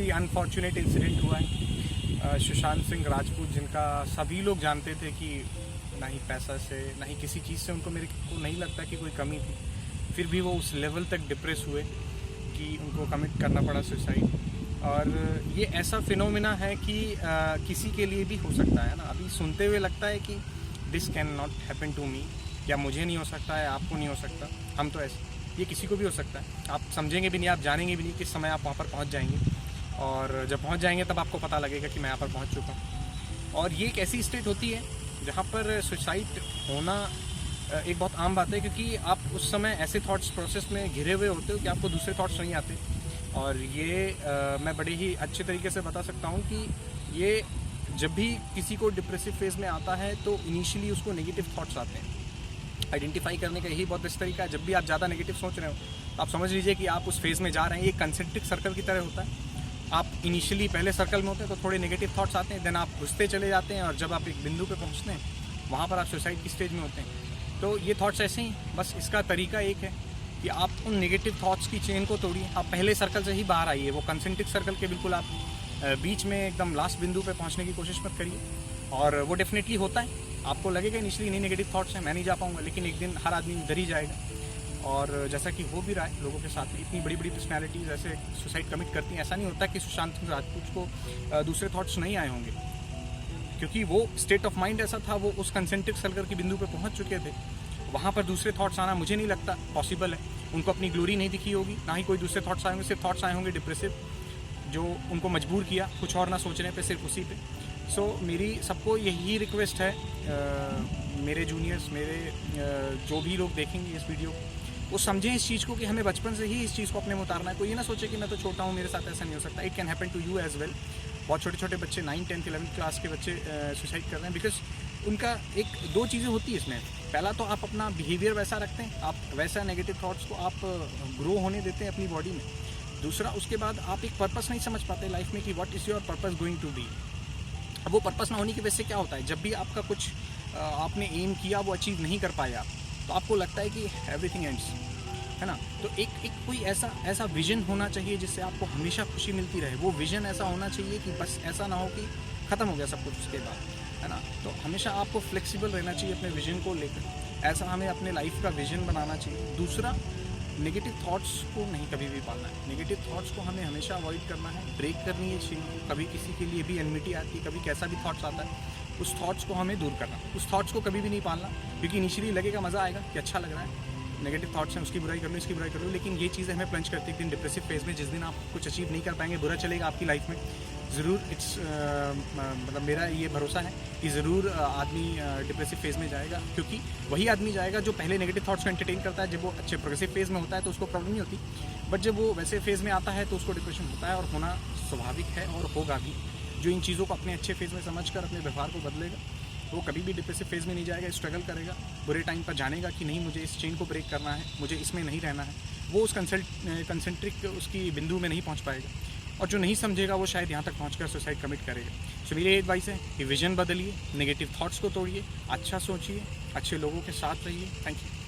ही unfortunate incident हुआ है सुशांत सिंह राजपूत, जिनका सभी लोग जानते थे कि ना ही पैसा से ना ही किसी चीज़ से उनको मेरे को नहीं लगता कि कोई कमी थी, फिर भी वो उस लेवल तक डिप्रेस हुए कि उनको कमिट करना पड़ा सुसाइड। और ये ऐसा फिनोमिना है कि किसी के लिए भी हो सकता है ना। अभी सुनते हुए लगता है कि this can not happen to me, या मुझे नहीं हो सकता है, आपको नहीं हो सकता, हम तो ऐसे, ये किसी को भी हो सकता है। आप समझेंगे भी नहीं, आप जानेंगे भी नहीं किस समय आप वहाँ पर पहुँच जाएंगे, और जब पहुँच जाएंगे तब आपको पता लगेगा कि मैं यहाँ पर पहुँच चुका हूँ। और ये एक ऐसी स्टेट होती है जहाँ पर सुसाइड होना एक बहुत आम बात है, क्योंकि आप उस समय ऐसे थॉट्स प्रोसेस में घिरे हुए होते हो कि आपको दूसरे थॉट्स नहीं आते। और ये मैं बड़े ही अच्छे तरीके से बता सकता हूँ कि ये जब भी किसी को डिप्रेसिव फेज़ में आता है तो इनिशियली उसको नेगेटिव थॉट्स आते हैं। आइडेंटिफाई करने का यही बहुत बेस्ट तरीका है। जब भी आप ज़्यादा नेगेटिव सोच रहे हो तो आप समझ लीजिए कि आप उस फेज़ में जा रहे हैं। ये कंसेंट्रिक सर्कल की तरह होता है। आप इनिशियली पहले सर्कल में होते हैं तो थोड़े नेगेटिव थॉट्स आते हैं, देन आप घुसते चले जाते हैं, और जब आप एक बिंदु पे पहुंचते हैं वहाँ पर आप सुसाइड की स्टेज में होते हैं। तो ये थॉट्स ऐसे ही, बस इसका तरीका एक है कि आप उन नेगेटिव थॉट्स की चेन को तोड़िए। आप पहले सर्कल से ही बाहर आइए, वो कंसेंट्रिक सर्कल के बिल्कुल आप बीच में एकदम लास्ट बिंदु पे पहुंचने की कोशिश मत करिए। और वो डेफिनेटली होता है, आपको लगेगा इनिशियली नहीं नेगेटिव थॉट्स हैं, मैं नहीं जा पाऊँगा, लेकिन एक दिन हर आदमी डर ही जाएगा। और जैसा कि हो भी रहा है लोगों के साथ में, इतनी बड़ी बड़ी पर्सनैलिटीज़ ऐसे सुसाइड कमिट करती हैं। ऐसा नहीं होता कि सुशांत सिंह राजपूत को दूसरे थॉट्स नहीं आए होंगे, क्योंकि वो स्टेट ऑफ माइंड ऐसा था, वो उस कंसेंट्रिक सर्कल की बिंदु पे पहुंच चुके थे। वहाँ पर दूसरे थॉट्स आना मुझे नहीं लगता पॉसिबल है। उनको अपनी ग्लोरी नहीं दिखी होगी, ना ही कोई दूसरे थॉट्स आए होंगे, सिर्फ थॉट्स आए होंगे डिप्रेसिव, जो उनको मजबूर किया कुछ और ना सोचने पे, सिर्फ उसी पे। सो मेरी सबको यही रिक्वेस्ट है, मेरे जूनियर्स, मेरे जो भी लोग देखेंगे इस वीडियो को, वो समझें इस चीज़ को कि हमें बचपन से ही इस चीज़ को अपने में उतारना है। कोई ये ना सोचे कि मैं तो छोटा हूँ, मेरे साथ ऐसा नहीं हो सकता। It can happen to you as well. बहुत छोटे छोटे बच्चे 9, 10, 11th क्लास के बच्चे सुसाइड कर रहे हैं, बिकॉज उनका एक दो चीज़ें होती है इसमें। पहला तो आप अपना बिहेवियर वैसा रखते हैं, आप वैसा नेगेटिव थॉट्स को आप ग्रो होने देते हैं अपनी बॉडी में। दूसरा, उसके बाद आप एक पर्पस नहीं समझ पाते लाइफ में कि what is your purpose going to be. अब वो पर्पस ना होने की वजह से क्या होता है, जब भी आपका कुछ आपने एम किया वो अचीव नहीं कर पाया, तो आपको लगता है कि एवरीथिंग एंड्स, है ना। तो एक कोई ऐसा विजन होना चाहिए जिससे आपको हमेशा खुशी मिलती रहे। वो विजन ऐसा होना चाहिए कि बस ऐसा ना हो कि ख़त्म हो गया सब कुछ उसके बाद, है ना। तो हमेशा आपको फ्लेक्सिबल रहना चाहिए अपने विजन को लेकर। ऐसा हमें अपने लाइफ का विजन बनाना चाहिए। दूसरा, नेगेटिव थॉट्स को नहीं कभी भी पालना है। नेगेटिव थॉट्स को हमें हमेशा अवॉइड करना है, ब्रेक करनी है चीज़। कभी किसी के लिए भी एनमिटी आती है, कभी कैसा भी थॉट्स आता है, उस थॉट्स को हमें दूर करना, उस थॉट्स को कभी भी नहीं पालना। क्योंकि इनिशियली लगेगा, मज़ा आएगा कि अच्छा लग रहा है, नेगेटिव थॉट्स हैं, उसकी बुराई कर लो, इसकी बुराई कर लो, लेकिन ये चीज़ें हमें प्लंज करती है एक दिन डिप्रेसिव फेज में। जिस दिन आप कुछ अचीव नहीं कर पाएंगे, बुरा चलेगा आपकी लाइफ में, ज़रूर मतलब मेरा ये भरोसा है कि ज़रूर आदमी डिप्रेसिव फेज़ में जाएगा। क्योंकि वही आदमी जाएगा जो पहले नेगेटिव थॉट्स को एंटरटेन करता है। जब वो अच्छे प्रोग्रेसिव फेज़ में होता है तो उसको प्रॉब्लम नहीं होती, बट जब वो वैसे फेज़ में आता है तो उसको डिप्रेशन होता है, और होना स्वाभाविक है और होगा भी। जो इन चीज़ों को अपने अच्छे फेज़ में समझ कर अपने व्यवहार को बदलेगा, वो कभी भी डिप्रेसिव फेज़ में नहीं जाएगा, स्ट्रगल करेगा, बुरे टाइम पर जानेगा कि नहीं, मुझे इस चेन को ब्रेक करना है, मुझे इसमें नहीं रहना है। वो उस कंसेंट्रिक उसकी बिंदु में नहीं पहुंच पाएगा, और जो नहीं समझेगा वो शायद यहाँ तक पहुंचकर सुसाइड कमिट करेगा। सो मेरी एडवाइस है कि विजन बदलिए, नेगेटिव थॉट्स को तोड़िए, अच्छा सोचिए, अच्छे लोगों के साथ रहिए। Thank you.